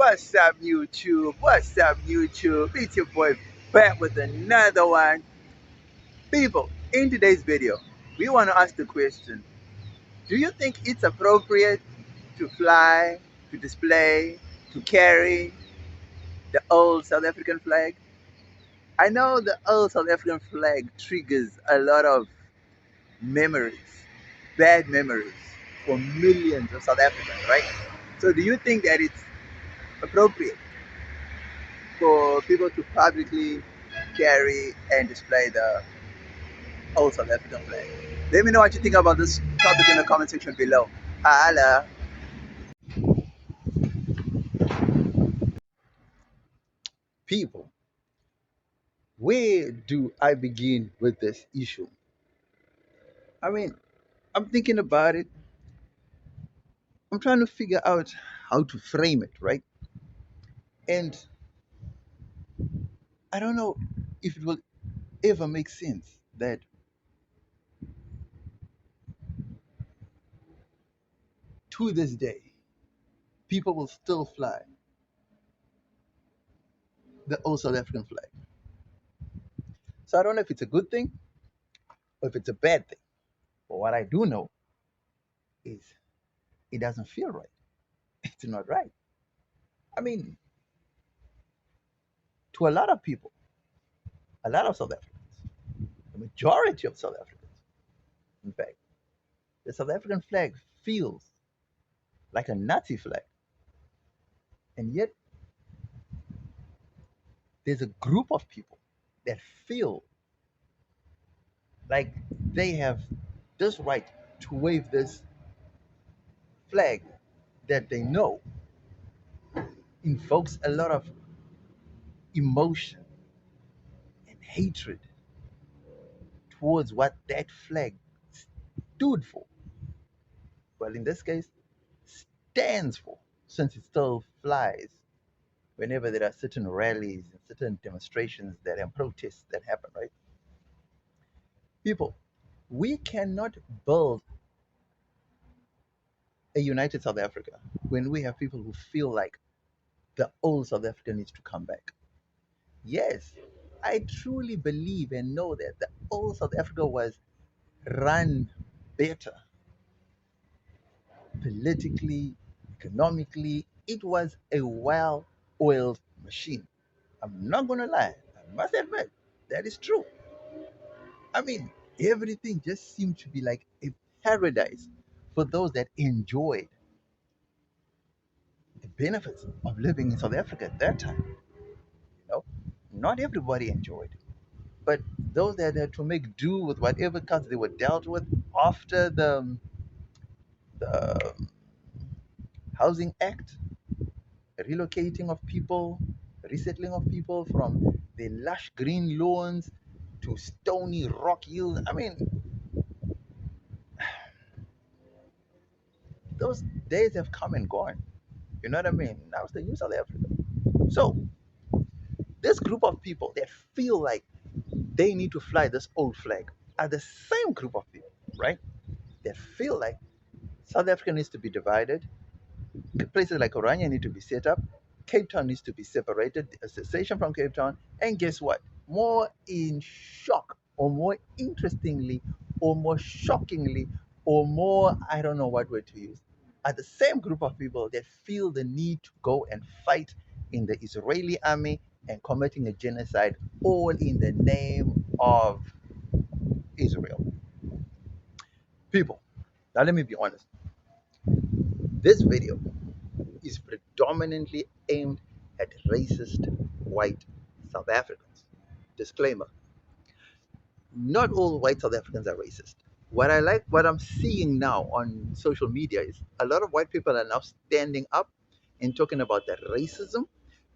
What's up, YouTube? What's up, YouTube? It's your boy back with another one. People, in today's video, we want to ask the question: do you think it's appropriate to fly, to display, to carry the old South African flag? I know the old South African flag triggers a lot of memories, bad memories for millions of South Africans, right? So, do you think that it's appropriate for people to publicly carry and display the old South African flag? Let me know what you think about this topic in the comment section below. Holla! People, where do I begin with this issue? I mean, I'm thinking about it. I'm trying to figure out how to frame it, right? And I don't know if it will ever make sense that to this day, people will still fly the old South African flag. So I don't know if it's a good thing or if it's a bad thing. But what I do know is it doesn't feel right. It's not right. I mean, to a lot of people, a lot of South Africans, the majority of South Africans, in fact, the South African flag feels like a Nazi flag. And yet, there's a group of people that feel like they have this right to wave this flag that they know invokes a lot of emotion and hatred towards what that flag stood for. Well, in this case, stands for, since it still flies whenever there are certain rallies and certain demonstrations that and protests that happen, right? People, we cannot build a united South Africa when we have people who feel like the old South Africa needs to come back. Yes, I truly believe and know that the old South Africa was run better politically, economically. It was a well oiled machine. I'm not going to lie. I must admit, that is true. I mean, everything just seemed to be like a paradise for those that enjoyed the benefits of living in South Africa at that time. know, not everybody enjoyed, but those that had to make do with whatever cards they were dealt with after the Housing Act, relocating of people, resettling of people from the lush green lawns to stony rock hills. I mean, those days have come and gone. You know what I mean? Now it's the new South Africa. So this group of people that feel like they need to fly this old flag are the same group of people, right? That feel like South Africa needs to be divided. Places like Oranje need to be set up. Cape Town needs to be separated, a cessation from Cape Town. And guess what? More in shock, or more interestingly, or more shockingly, or more, I don't know what word to use, are the same group of people that feel the need to go and fight in the Israeli army and committing a genocide, all in the name of Israel. People, now let me be honest. This video is predominantly aimed at racist white South Africans. Disclaimer: not all white South Africans are racist. What I'm seeing now on social media is a lot of white people are now standing up and talking about the racism,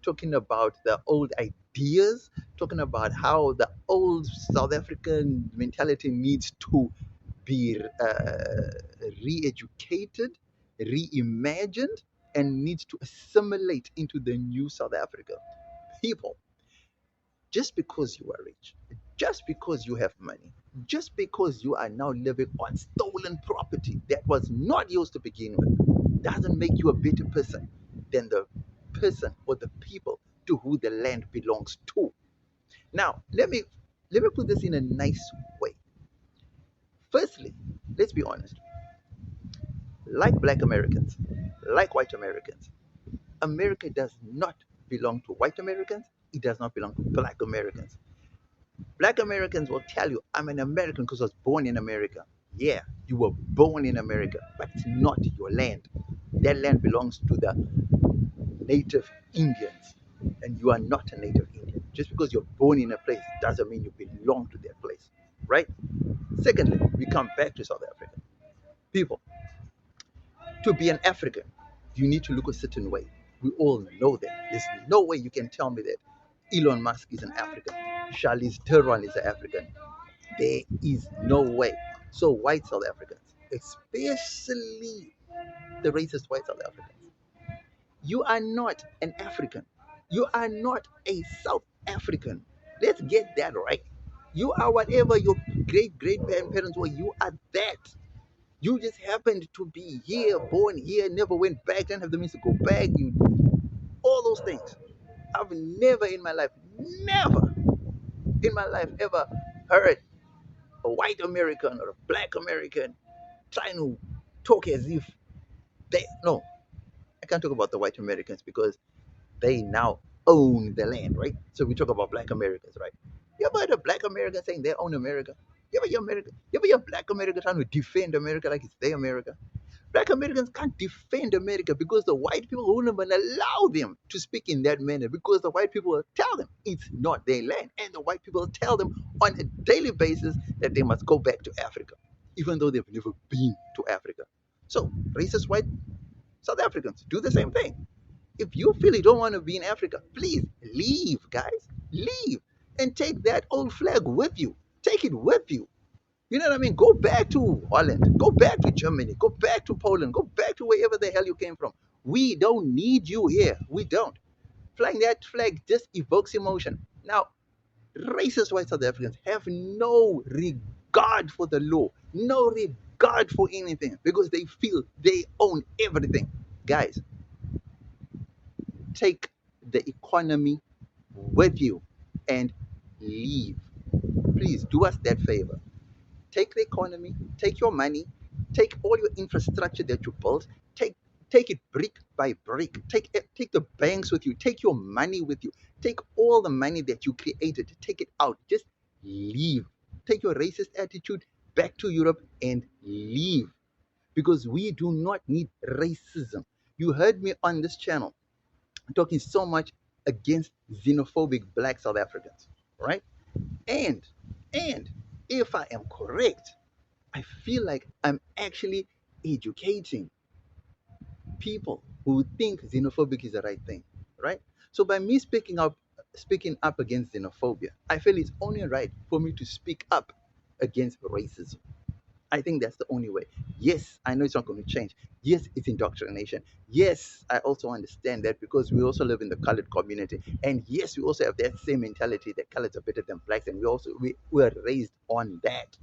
talking about the old ideas, talking about how the old South African mentality needs to be re educated, reimagined, and needs to assimilate into the new South Africa. People, just because you are rich, just because you have money, just because you are now living on stolen property that was not yours to begin with, doesn't make you a better person than the person or the people to who the land belongs to. Now, let me put this in a nice way. Firstly, let's be honest. Like black Americans, like white Americans, America does not belong to white Americans. It does not belong to black Americans. Black Americans will tell you, I'm an American because I was born in America. Yeah, you were born in America, but it's not your land. That land belongs to the native Indians, and you are not a native Indian. Just because you're born in a place doesn't mean you belong to that place, right? Secondly, we come back to South Africa. People, to be an African, you need to look a certain way. We all know that. There's no way you can tell me that Elon Musk is an African, Charlize Theron is an African. There is no way. So white South Africans, especially the racist white South Africans, you are not an African. You are not a South African. Let's get that right. You are whatever your great great grandparents were. You are that. You just happened to be here, born here, never went back, didn't have the means to go back. You all those things. I've never in my life, never in my life ever heard a white American or a black American trying to talk as if they no. I can't talk about the white Americans because they now own the land, right? So we talk about black Americans, right? You ever heard a black American saying they own America? You ever hear black America trying to defend America like it's their America? Black Americans can't defend America because the white people won't even allow them to speak in that manner because the white people will tell them it's not their land. And the white people tell them on a daily basis that they must go back to Africa, even though they've never been to Africa. So, racist white South Africans do the same thing. If you feel you don't want to be in Africa, please leave, guys. Leave and take that old flag with you. Take it with you. You know what I mean? Go back to Holland. Go back to Germany. Go back to Poland. Go back to wherever the hell you came from. We don't need you here. We don't. Flying that flag just evokes emotion. Now, racist white South Africans have no regard for the law, no regard for anything because they feel they own everything. Guys, take the economy with you and leave. Please do us that favor. Take the economy, take your money, take all your infrastructure that you built, take it brick by brick. Take the banks with you, take your money with you, take all the money that you created, take it out. Just leave. Take your racist attitude back to Europe and leave. Because we do not need racism. You heard me on this channel talking so much against xenophobic black South Africans, right? And and if I am correct, I feel like I'm actually educating people who think xenophobic is the right thing, right? So by me speaking up against xenophobia, I feel it's only right for me to speak up against racism. I think that's the only way. Yes, I know it's not going to change. Yes, it's indoctrination. Yes, I also understand that because we also live in the colored community. And yes, we also have that same mentality that colors are better than blacks. And we were raised on that.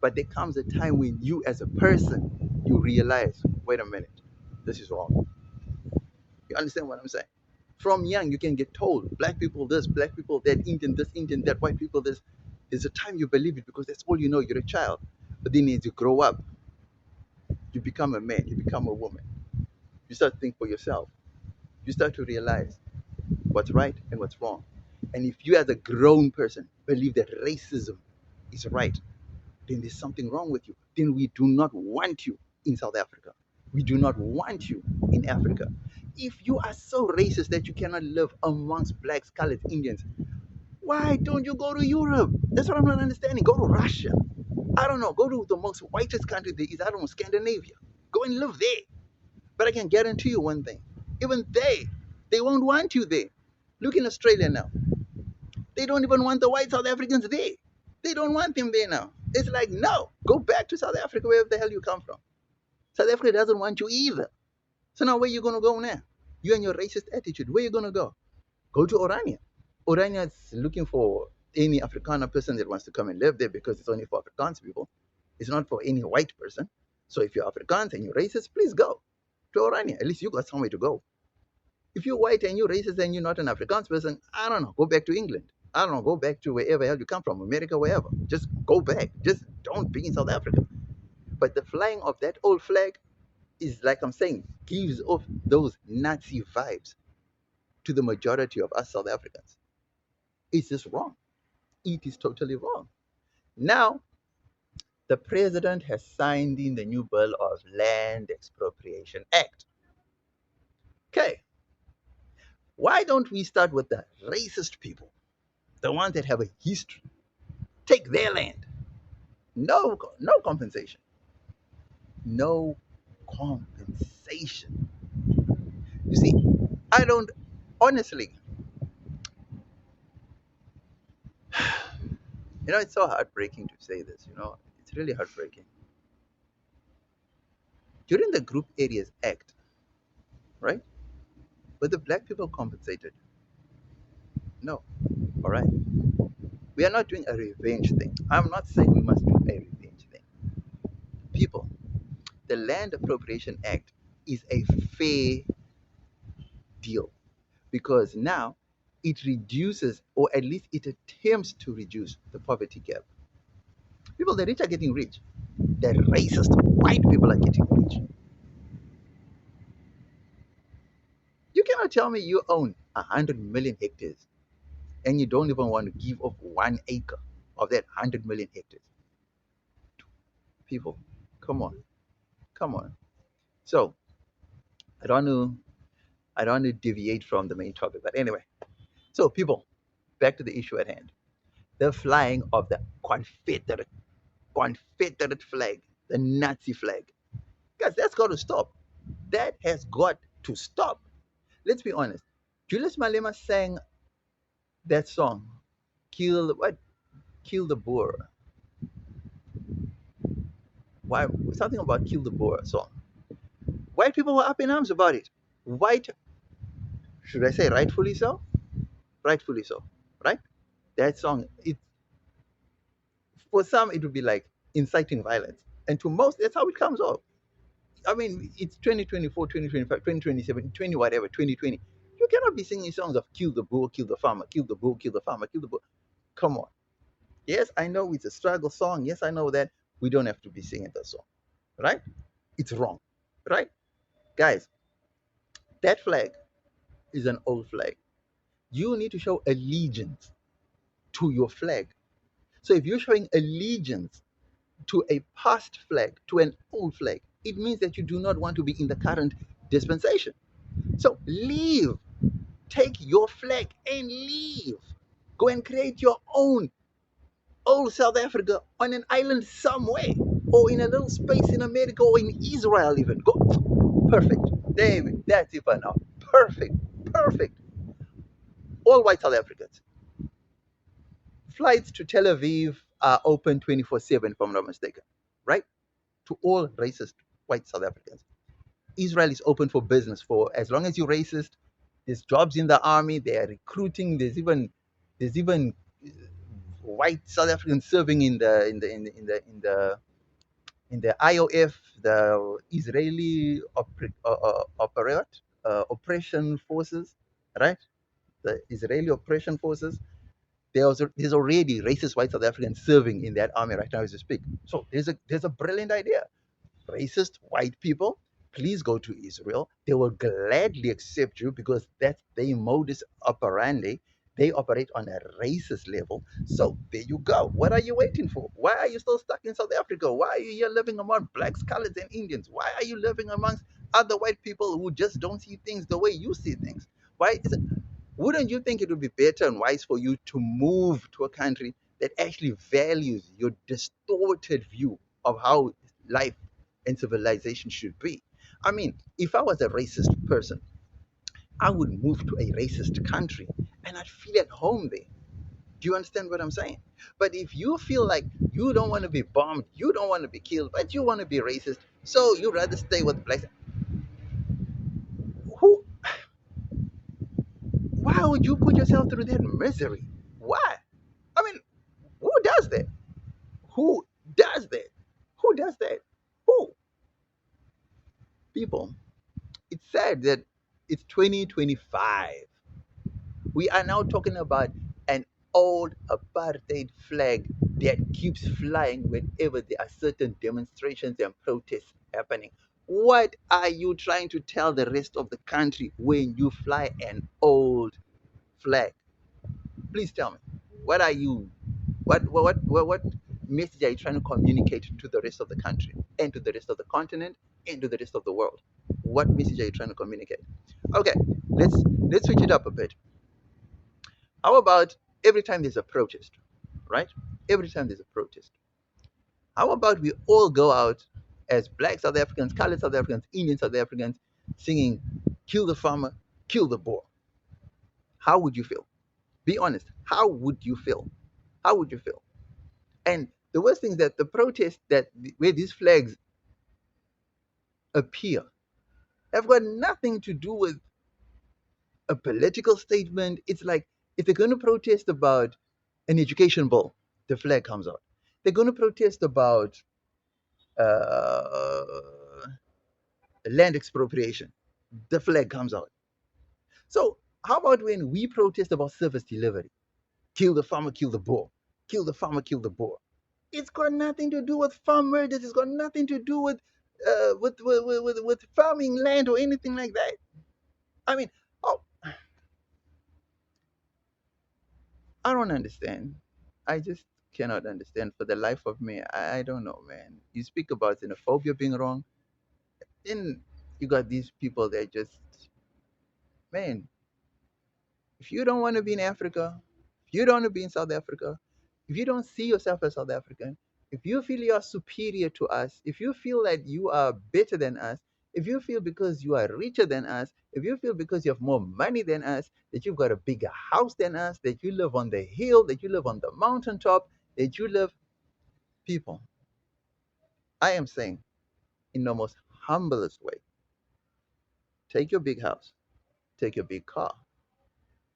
But there comes a time when you as a person, you realize, wait a minute, this is wrong. You understand what I'm saying? From young, you can get told, black people this, black people that, Indian this, Indian that, white people this. There's a time you believe it because that's all you know. You're a child. But then as you grow up, you become a man, you become a woman. You start to think for yourself. You start to realize what's right and what's wrong. And if you as a grown person believe that racism is right, then there's something wrong with you. Then we do not want you in South Africa. We do not want you in Africa. If you are so racist that you cannot live amongst blacks, colored Indians, why don't you go to Europe? That's what I'm not understanding. Go to Russia. I don't know. Go to the most whitest country there is. I don't know, Scandinavia. Go and live there. But I can guarantee you one thing. Even they won't want you there. Look in Australia now. They don't even want the white South Africans there. They don't want them there now. It's like, no, go back to South Africa, wherever the hell you come from. South Africa doesn't want you either. So now where you going to go now? You and your racist attitude, where you going to go? Go to Orania. Orania is looking for any Afrikaner person that wants to come and live there because it's only for Afrikaans people. It's not for any white person. So if you're Afrikaans and you're racist, please go to Orania. At least you got somewhere to go. If you're white and you're racist and you're not an Afrikaans person, I don't know, go back to England. I don't know, go back to wherever hell you come from, America, wherever. Just go back. Just don't be in South Africa. But the flying of that old flag is, like I'm saying, gives off those Nazi vibes to the majority of us South Africans. It's just wrong. It is totally wrong. Now, the president has signed in the new bill of Land Expropriation Act. Okay, why don't we start with the racist people, the ones that have a history? Take their land. No, no compensation. No compensation. You see, I don't honestly. It's so heartbreaking to say this. It's really heartbreaking. During the Group Areas Act, right? Were the black people compensated? No. All right. We are not doing a revenge thing. I'm not saying we must do a revenge thing. People, the Land Appropriation Act is a fair deal because now it reduces, or at least it attempts to reduce, the poverty gap. People, the rich are getting rich. The racist white people are getting rich. You cannot tell me you own 100 million hectares and you don't even want to give up 1 acre of that 100 million hectares. People, come on, come on. So I don't know. I don't want to deviate from the main topic, but anyway. So people, back to the issue at hand. The flying of the Confederate flag, the Nazi flag. Guys, that's got to stop. That has got to stop. Let's be honest. Julius Malema sang that song, "Kill what? Kill the Boer." Why? Something about "Kill the Boer" song. White people were up in arms about it. White, should I say, rightfully so? Rightfully so, right? That song, it for some it would be like inciting violence, and to most, that's how it comes off. I mean, it's 2024, 2025, 2027, 20 whatever, 2020. You cannot be singing songs of "Kill the Bull, kill the farmer, kill the bull, kill the farmer, kill the bull." Come on. Yes, I know it's a struggle song. Yes, I know that. We don't have to be singing that song, right? It's wrong, right? Guys, that flag is an old flag. You need to show allegiance to your flag. So if you're showing allegiance to a past flag, to an old flag, it means that you do not want to be in the current dispensation. So leave. Take your flag and leave. Go and create your own old South Africa on an island somewhere, or in a little space in America, or in Israel even. Go. Perfect. David, that's it for now. Perfect. Perfect. All white South Africans. Flights to Tel Aviv are open 24/7, if I'm not mistaken, right? To all racist white South Africans. Israel is open for business for as long as you're racist. There's jobs in the army. They are recruiting. There's even white South Africans serving in the IOF, the Israeli oppression forces, right? The Israeli oppression forces. There's already racist white South Africans serving in that army right now as we speak. So there's a brilliant idea. Racist white people, please go to Israel. They will gladly accept you because that's their modus operandi. They operate on a racist level. So there you go. What are you waiting for? Why are you still stuck in South Africa? Why are you here living among blacks, coloreds, and Indians? Why are you living amongst other white people who just don't see things the way you see things? Why is it? Wouldn't you think it would be better and wise for you to move to a country that actually values your distorted view of how life and civilization should be? I mean, if I was a racist person, I would move to a racist country and I'd feel at home there. Do you understand what I'm saying? But if you feel like you don't want to be bombed, you don't want to be killed, but you want to be racist, so you rather stay with blacks, who? Why would you put yourself through that misery? Why? I mean, who does that? Who does that? Who does that? Who? People. It's sad that It's 2025. We are now talking about an old apartheid flag that keeps flying whenever there are certain demonstrations and protests happening. What are you trying to tell the rest of the country when you fly an old flag? Please tell me. What are you what message are you trying to communicate to the rest of the country and to the rest of the continent and to the rest of the world? What message are you trying to communicate? Okay, let's switch it up a bit. How about every time there's a protest, right? Every time there's a protest. How about we all go out as black South Africans, colored South Africans, Indian South Africans, singing "Kill the farmer, kill the boer"? How would you feel? Be honest. How would you feel? How would you feel? And the worst thing is that the protests that where these flags appear have got nothing to do with a political statement. It's like if they're going to protest about an education bill, the flag comes out. They're going to protest about uh, land expropriation, the flag comes out. So how about when we protest about service delivery? Kill the farmer, kill the boer. Kill the farmer, kill the boer. It's got nothing to do with farm murders. It's got nothing to do with farming land or anything like that. I mean, oh, I don't understand. I just cannot understand for the life of me. I don't know, man. You speak about xenophobia being wrong, then you got these people that just, man, if you don't want to be in Africa, if you don't want to be in South Africa, if you don't see yourself as South African, if you feel you are superior to us, if you feel that you are better than us, if you feel because you are richer than us, if you feel because you have more money than us, that you've got a bigger house than us, that you live on the hill, that you live on the mountaintop, that you live, people, I am saying in the most humblest way, take your big house, take your big car,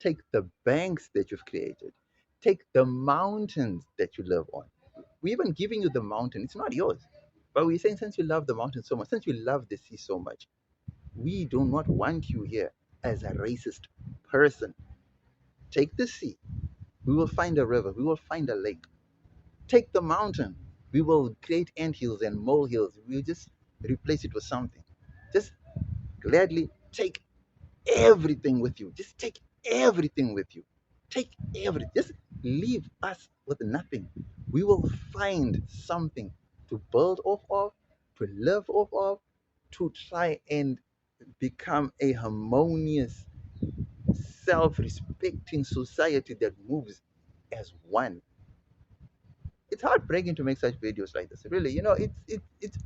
take the banks that you've created, take the mountains that you live on. We're even giving you the mountain, it's not yours. But we're saying, since you love the mountain so much, since you love the sea so much, we do not want you here as a racist person. Take the sea, we will find a river, we will find a lake. Take the mountain, we will create ant hills and molehills. We'll just replace it with something. Just gladly take everything with you. Just take everything with you. Take everything. Just leave us with nothing. We will find something to build off of, to live off of, to try and become a harmonious, self respecting society that moves as one. It's heartbreaking to make such videos like this. Really, it's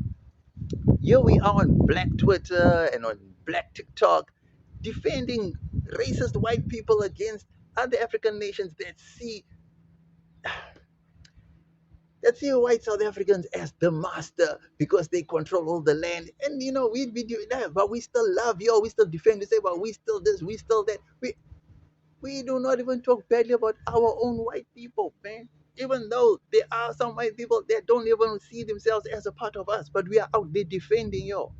here we are on Black Twitter and on Black TikTok defending racist white people against other African nations that see white South Africans as the master because they control all the land. And we'd be doing that, but we still love you, we still defend, we say, but we still this, we still that. We do not even talk badly about our own white people, man. Even though there are some white people that don't even see themselves as a part of us, but we are out there defending you.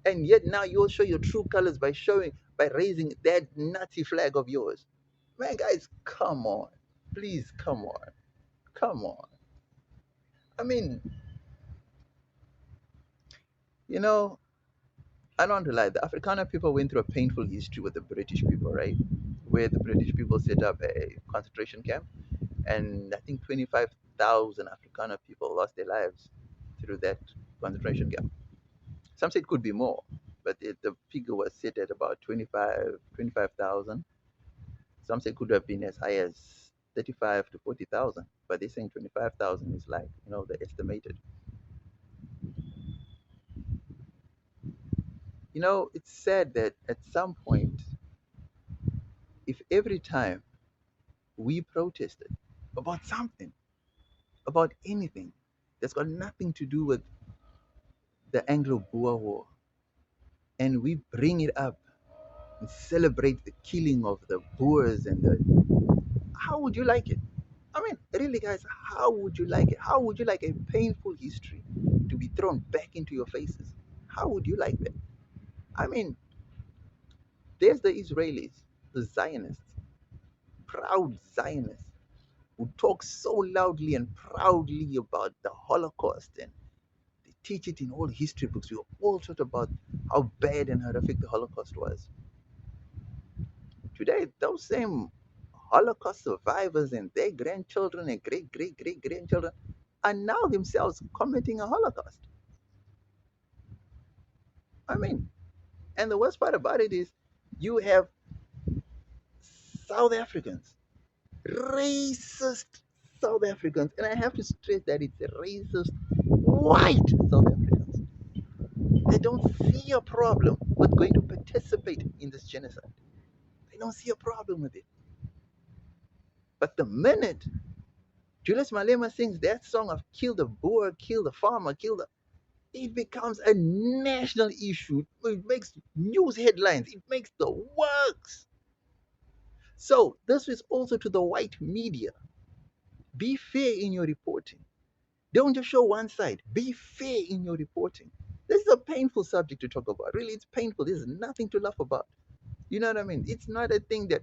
And yet now you'll show your true colors by raising that Nazi flag of yours. Man, guys, come on. Please, come on. Come on. I mean, you know, I don't want to lie. The Afrikaner people went through a painful history with the British people, right? Where the British people set up a concentration camp, and I think 25,000 Afrikaner people lost their lives through that concentration camp. Some say it could be more, but the figure was set at about 25,000. Some say it could have been as high as 35 to 40,000, but they're saying 25,000 is like, the estimated. It's said that at some point, if every time we protested about something, about anything that's got nothing to do with the Anglo-Boer War, and we bring it up and celebrate the killing of the Boers how would you like it? I mean, really, guys, how would you like it? How would you like a painful history to be thrown back into your faces? How would you like that? I mean, There's the Israelis, the Zionists, proud Zionists, who talk so loudly and proudly about the Holocaust, and they teach it in all history books. We are all taught about how bad and horrific the Holocaust was. Today, those same Holocaust survivors and their grandchildren and great great great grandchildren are now themselves committing a Holocaust. I mean, and the worst part about it is you have South Africans, racist South Africans, and I have to stress that it's racist white South Africans. They don't see a problem with going to participate in this genocide. They don't see a problem with it. But the minute Julius Malema sings that song of kill the boer, kill the farmer, kill the, it becomes a national issue. It makes news headlines. It makes the works. So this is also to the white media. Be fair in your reporting. Don't just show one side. Be fair in your reporting. This is a painful subject to talk about. Really, it's painful. There's nothing to laugh about. You know what I mean? It's not a thing that,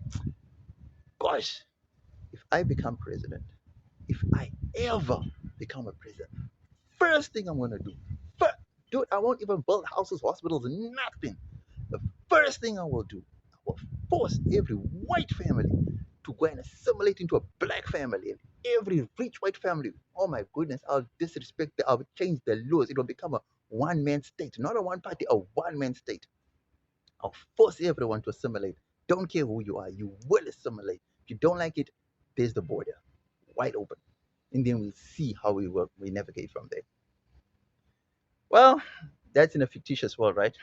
gosh, if I become president, if I ever become a president, first thing I'm gonna do, first, dude, I won't even build houses, hospitals, nothing. The first thing I will do, I will force every white family to go and assimilate into a black family. And every rich white family, oh my goodness, I'll disrespect the, I'll change the laws. It will become a one man state, not a one party, a one man state. I'll force everyone to assimilate. Don't care who you are, you will assimilate. If you don't like it, there's the border, wide open. And then we'll see how we work, we navigate from there. Well, that's in a fictitious world, right?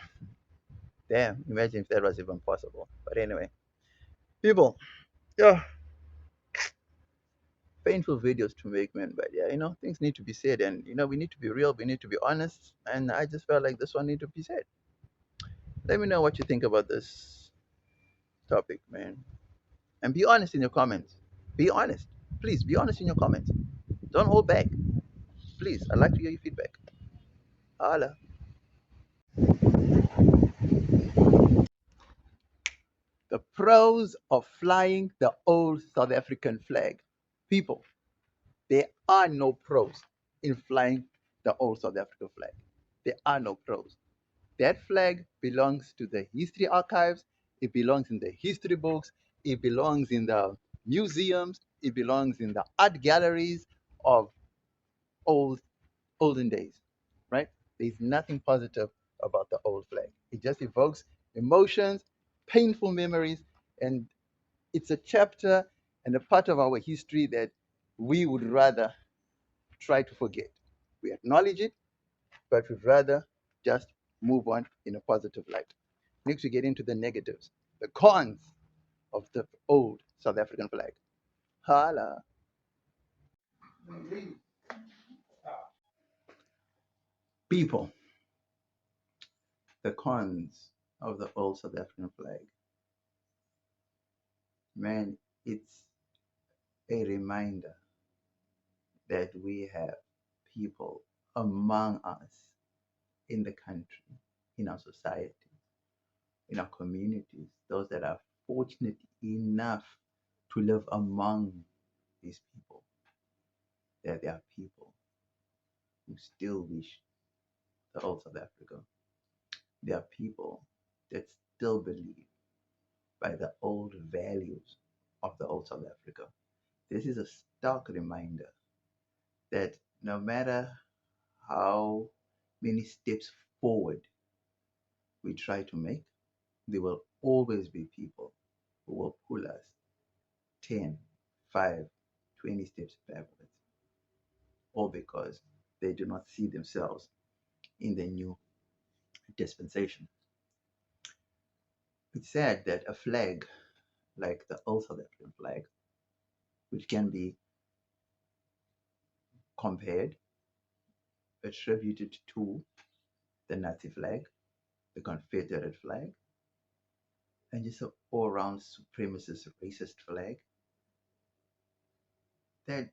Damn, imagine if that was even possible. But anyway, people, yeah, painful videos to make, man. But yeah, things need to be said, and we need to be real, we need to be honest. And I just felt like this one need to be said. Let me know what you think about this topic, man. And be honest in your comments. Be honest. Please be honest in your comments. Don't hold back. Please, I'd like to hear your feedback. Holla. The pros of flying the old South African flag. People, there are no pros in flying the old South African flag. There are no pros. That flag belongs to the history archives. It belongs in the history books. It belongs in the museums. It belongs in the art galleries of old olden days, right? There's nothing positive about the old flag. It just evokes emotions, painful memories, and it's a chapter and a part of our history that we would rather try to forget. We acknowledge it, but we'd rather just move on in a positive light. Next, we get into the negatives, the cons of the old South African flag. Hala. People, the cons of the old South African flag. Man, it's a reminder that we have people among us in the country, in our society, in our communities, those that are fortunate enough to live among these people, that there are people who still wish the old South Africa. There are people that still believe by the old values of the old South Africa. This is a stark reminder that no matter how many steps forward we try to make, there will always be people who will pull us 10, 5, 20 steps backwards, all because they do not see themselves in the new dispensation. It's sad that a flag like the old South African flag, which can be compared, attributed to the Nazi flag, the Confederate flag, and just an all around supremacist, racist flag, that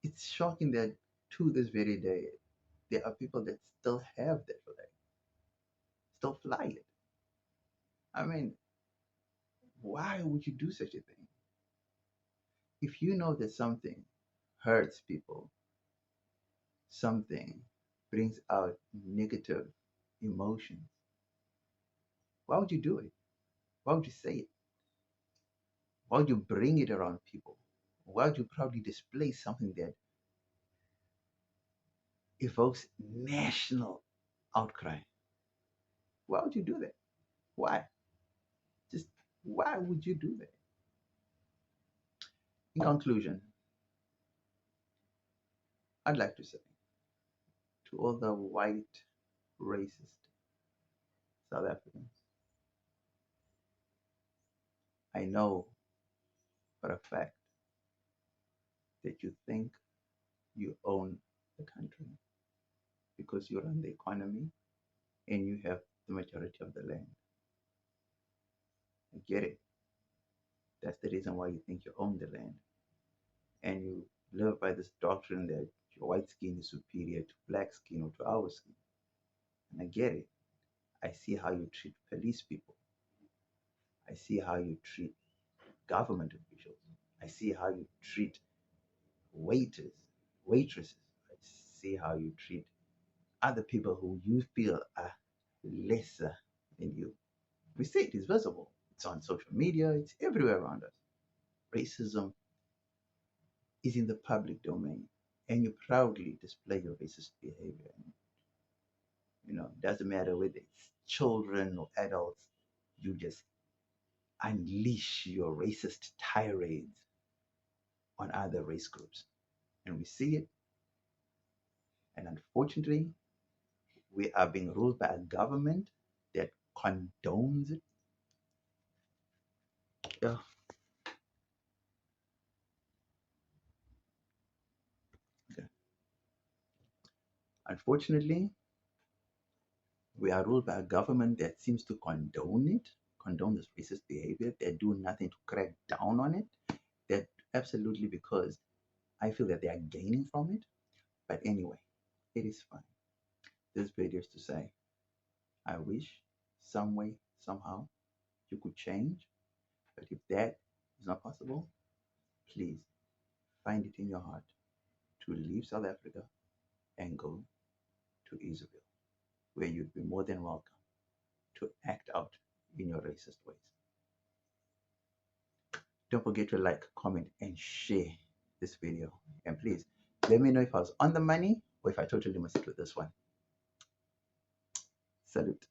it's shocking that to this very day, there are people that still have that flag, still fly it. I mean, why would you do such a thing? If you know that something hurts people, something brings out negative emotions, why would you do it? Why would you say it? Why would you bring it around people? Why would you proudly display something that evokes national outcry? Why would you do that? Why? Just why would you do that? In conclusion, I'd like to say to all the white racist South Africans, I know for a fact that you think you own the country because you run the economy and you have the majority of the land. I get it. That's the reason why you think you own the land. And you live by this doctrine that your white skin is superior to black skin or to our skin. And I get it. I see how you treat police people. I see how you treat government officials. I see how you treat waiters, waitresses. I see how you treat other people who you feel are lesser than you. We see it is visible. It's on social media, it's everywhere around us. Racism is in the public domain, and you proudly display your racist behavior. It doesn't matter whether it's children or adults, you just unleash your racist tirades on other race groups. And we see it, and unfortunately, we are being ruled by a government that condones it. Yeah. Okay. Unfortunately, we are ruled by a government that seems to condone this racist behavior. They do nothing to crack down on it. That absolutely because I feel that they are gaining from it. But anyway, it is fine. This video is to say, I wish some way, somehow, you could change. But if that is not possible, please find it in your heart to leave South Africa and go to Israel, where you'd be more than welcome to act out in your racist ways. Don't forget to like, comment, and share this video. And please let me know if I was on the money or if I totally missed it with this one. Salute.